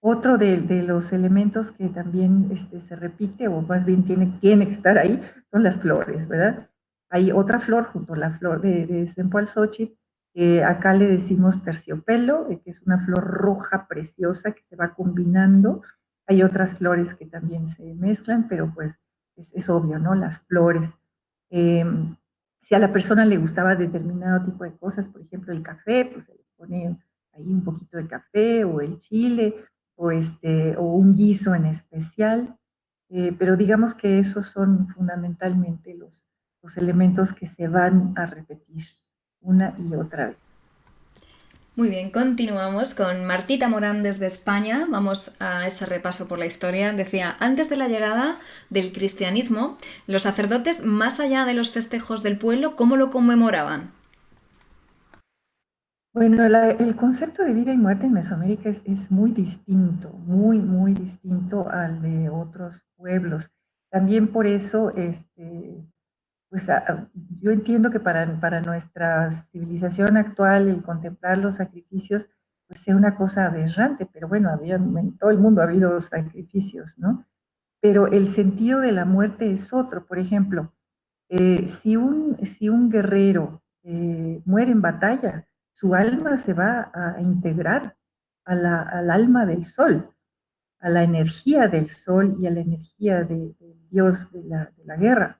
Otro de los elementos que también se repite, o más bien tiene que estar ahí, son las flores, ¿verdad? Hay otra flor junto a la flor de Cempasúchil, que acá le decimos terciopelo, que es una flor roja preciosa que se va combinando. Hay otras flores que también se mezclan, pero pues es obvio, ¿no? Las flores. Eh, si a la persona le gustaba determinado tipo de cosas, por ejemplo el café, pues se le pone ahí un poquito de café, o el chile, o un guiso en especial, pero digamos que esos son fundamentalmente los elementos que se van a repetir una y otra vez. Muy bien, continuamos con Martita Morán desde España. Vamos a ese repaso por la historia. Decía, antes de la llegada del cristianismo, los sacerdotes, más allá de los festejos del pueblo, ¿cómo lo conmemoraban? Bueno, el concepto de vida y muerte en Mesoamérica es muy distinto, muy distinto al de otros pueblos. También por eso, pues yo entiendo que para nuestra civilización actual el contemplar los sacrificios pues sea una cosa aberrante, pero bueno, en todo el mundo ha habido sacrificios, ¿no? Pero el sentido de la muerte es otro. Por ejemplo, si un guerrero muere en batalla, su alma se va a integrar al alma del sol, a la energía del sol y a la energía del dios de la guerra.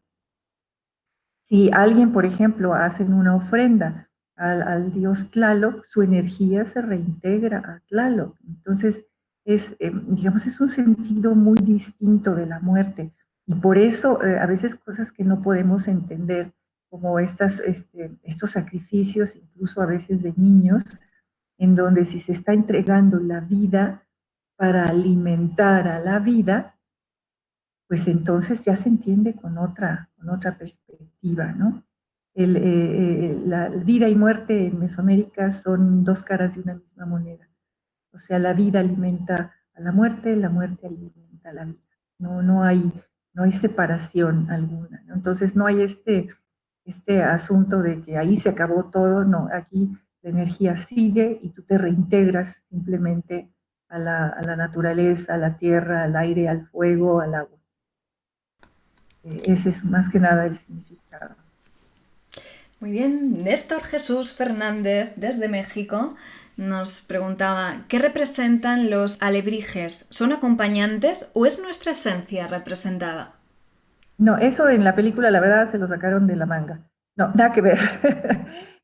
Si alguien, por ejemplo, hace una ofrenda al dios Tlaloc, su energía se reintegra a Tlaloc. Entonces, digamos, es un sentido muy distinto de la muerte. Y por eso, a veces cosas que no podemos entender, como estos sacrificios, incluso a veces de niños, en donde si se está entregando la vida para alimentar a la vida, pues entonces ya se entiende con otra perspectiva, ¿no? La vida y muerte en Mesoamérica son 2 caras de una misma moneda. O sea, la vida alimenta a la muerte alimenta a la vida. No hay separación alguna, ¿no? Entonces no hay este asunto de que ahí se acabó todo, no, aquí la energía sigue y tú te reintegras simplemente a la naturaleza, a la tierra, al aire, al fuego, al agua. Ese es más que nada el significado. Muy bien, Néstor Jesús Fernández desde México nos preguntaba, ¿qué representan los alebrijes? ¿Son acompañantes o es nuestra esencia representada? No, eso en la película, la verdad, se lo sacaron de la manga. No, nada que ver.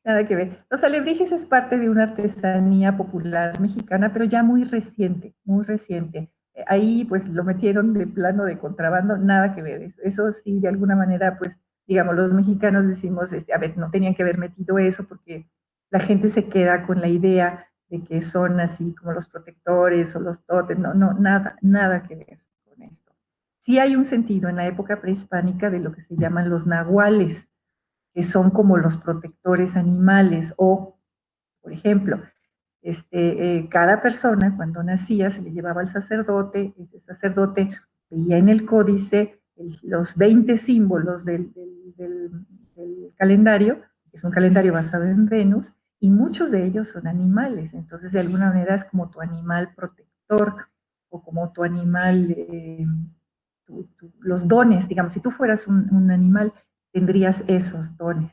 Nada que ver. Los alebrijes es parte de una artesanía popular mexicana, pero ya muy reciente, muy reciente. Ahí pues lo metieron de plano de contrabando, nada que ver. Eso sí, de alguna manera, pues, digamos, los mexicanos decimos, a ver, no tenían que haber metido eso porque la gente se queda con la idea de que son así como los protectores o los tótems. No, no, nada que ver con esto. Sí hay un sentido en la época prehispánica de lo que se llaman los nahuales, que son como los protectores animales, o, por ejemplo, cada persona cuando nacía se le llevaba al sacerdote, ese sacerdote veía en el códice los 20 símbolos del calendario, que es un calendario basado en Venus, y muchos de ellos son animales, entonces de alguna manera es como tu animal protector, o como tu animal, los dones, digamos, si tú fueras un animal, tendrías esos dones.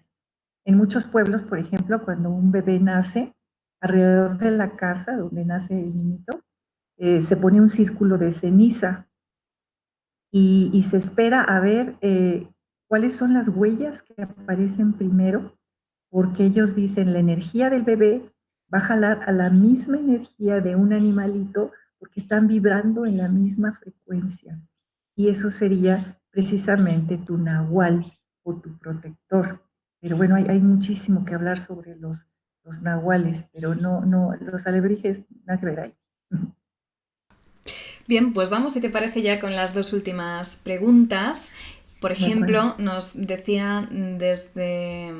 En muchos pueblos, por ejemplo, cuando un bebé nace, alrededor de la casa donde nace el niñito, se pone un círculo de ceniza y se espera a ver cuáles son las huellas que aparecen primero, porque ellos dicen la energía del bebé va a jalar a la misma energía de un animalito porque están vibrando en la misma frecuencia. Y eso sería precisamente tu nahual o tu protector. Pero bueno, hay muchísimo que hablar sobre los nahuales, pero no, los alebrijes, nada que ver ahí. Bien, pues vamos, si te parece, ya con las dos últimas preguntas. Por De acuerdo. ejemplo, nos decía desde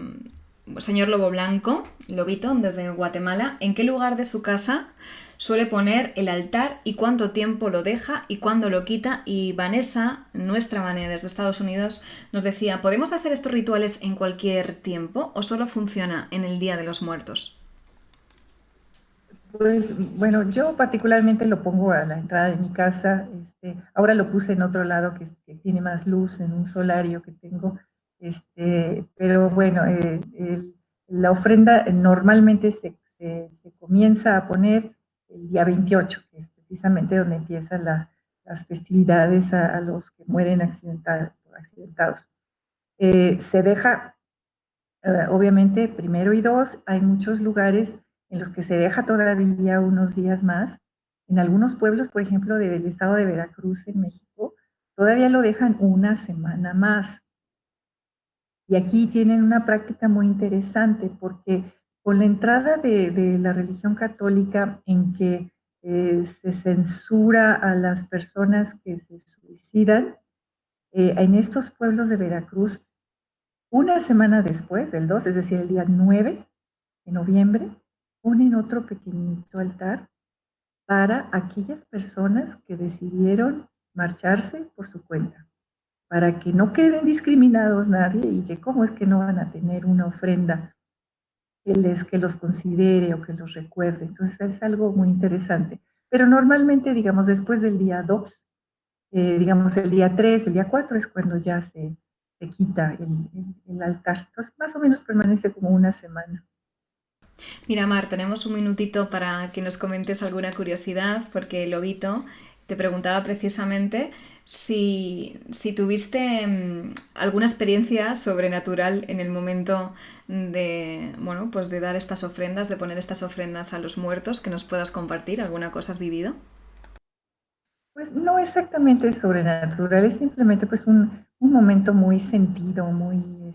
señor Lobo Blanco, Lobito, desde Guatemala, ¿en qué lugar de su casa suele poner el altar y cuánto tiempo lo deja y cuándo lo quita? Y Vanessa, nuestra Vane desde Estados Unidos, nos decía, ¿podemos hacer estos rituales en cualquier tiempo o solo funciona en el Día de los Muertos? Pues bueno, yo particularmente lo pongo a la entrada de mi casa. Ahora lo puse en otro lado que tiene más luz, en un solario que tengo. Pero bueno, la ofrenda normalmente se comienza a poner el día 28, que es precisamente donde empiezan las festividades a los que mueren accidentados. Se deja obviamente, primero y dos, hay muchos lugares en los que se deja todavía unos días más. En algunos pueblos, por ejemplo, del estado de Veracruz, en México, todavía lo dejan una semana más. Y aquí tienen una práctica muy interesante porque con la entrada de la religión católica en que se censura a las personas que se suicidan, en estos pueblos de Veracruz, una semana después, del 2, es decir, el día 9 de noviembre, ponen otro pequeñito altar para aquellas personas que decidieron marcharse por su cuenta, para que no queden discriminados nadie y que cómo es que no van a tener una ofrenda que los considere o que los recuerde. Entonces es algo muy interesante. Pero normalmente, digamos, después del día 2, digamos el día 3, el día 4 es cuando ya se quita el altar. Entonces más o menos permanece como una semana. Mira, Mar, tenemos un minutito para que nos comentes alguna curiosidad, porque Lobito te preguntaba precisamente si tuviste alguna experiencia sobrenatural en el momento de, bueno, pues de dar estas ofrendas, de poner estas ofrendas a los muertos, que nos puedas compartir, alguna cosa has vivido. Pues no exactamente sobrenatural, es simplemente pues un momento muy sentido, muy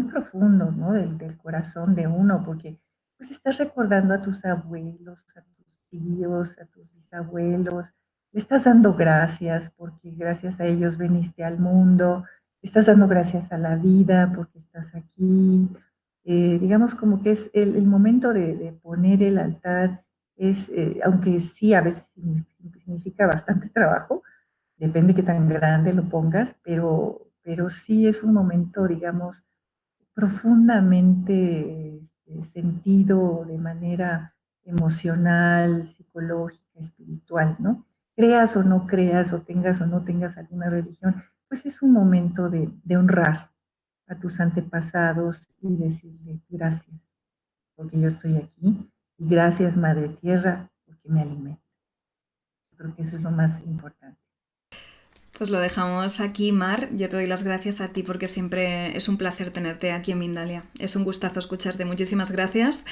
profundo, ¿no? Del corazón de uno, porque pues estás recordando a tus abuelos, a tus tíos, a tus bisabuelos, le estás dando gracias porque gracias a ellos veniste al mundo, estás dando gracias a la vida porque estás aquí. Digamos como que es el momento de poner el altar aunque sí a veces significa bastante trabajo, depende qué tan grande lo pongas, pero sí es un momento, digamos, profundamente sentido de manera emocional, psicológica, espiritual, ¿no? Creas o no creas, o no tengas alguna religión, pues es un momento de honrar a tus antepasados y decirle gracias porque yo estoy aquí y gracias Madre Tierra porque me alimenta. Creo que eso es lo más importante. Pues lo dejamos aquí, Mar. Yo te doy las gracias a ti porque siempre es un placer tenerte aquí en Mindalia. Es un gustazo escucharte. Muchísimas gracias.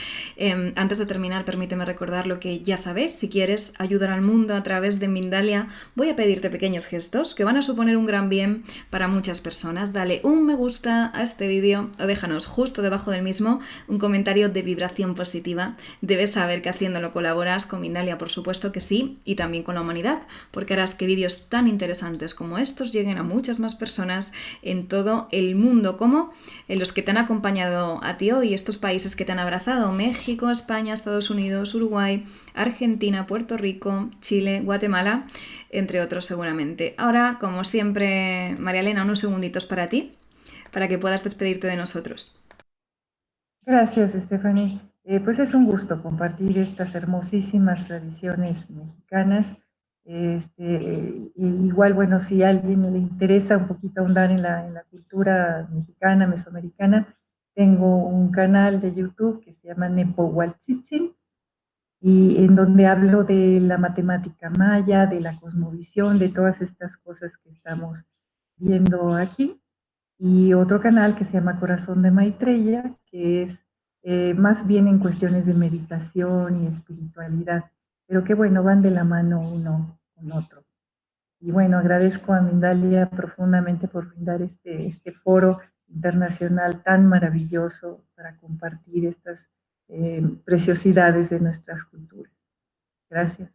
Antes de terminar, permíteme recordar lo que ya sabes. Si quieres ayudar al mundo a través de Mindalia, voy a pedirte pequeños gestos que van a suponer un gran bien para muchas personas. Dale un me gusta a este vídeo o déjanos justo debajo del mismo un comentario de vibración positiva. Debes saber que haciéndolo colaboras con Mindalia, por supuesto que sí, y también con la humanidad, porque harás que vídeos tan interesantes como estos lleguen a muchas más personas en todo el mundo, como en los que te han acompañado a ti hoy, estos países que te han abrazado: México, España, Estados Unidos, Uruguay, Argentina, Puerto Rico, Chile, Guatemala, entre otros seguramente. Ahora, como siempre, María Elena, unos segunditos para ti, para que puedas despedirte de nosotros. Gracias, Stephanie. Pues es un gusto compartir estas hermosísimas tradiciones mexicanas. Igual, bueno, si a alguien le interesa un poquito ahondar en la cultura mexicana, mesoamericana, tengo un canal de YouTube que se llama Nepohualtzitzin, y en donde hablo de la matemática maya, de la cosmovisión, de todas estas cosas que estamos viendo aquí. Y otro canal que se llama Corazón de Maitreya, que es más bien en cuestiones de meditación y espiritualidad, pero que bueno, van de la mano uno con otro. Y bueno, agradezco a Mindalia profundamente por brindar este foro internacional tan maravilloso para compartir estas preciosidades de nuestras culturas. Gracias.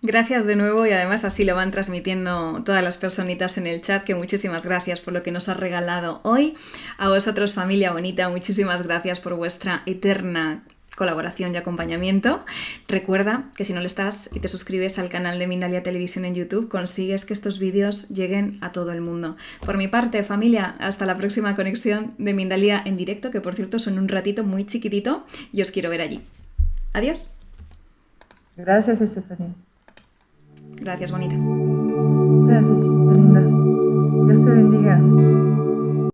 Gracias de nuevo y además así lo van transmitiendo todas las personitas en el chat, que muchísimas gracias por lo que nos has regalado hoy. A vosotros, familia bonita, muchísimas gracias por vuestra eterna colaboración y acompañamiento. Recuerda que si no lo estás y te suscribes al canal de Mindalia Televisión en YouTube, consigues que estos vídeos lleguen a todo el mundo. Por mi parte, familia, hasta la próxima conexión de Mindalia en directo, que por cierto son un ratito muy chiquitito y os quiero ver allí. Adiós. Gracias, Estefanía. Gracias, bonita. Gracias, chiquita linda. Dios te bendiga.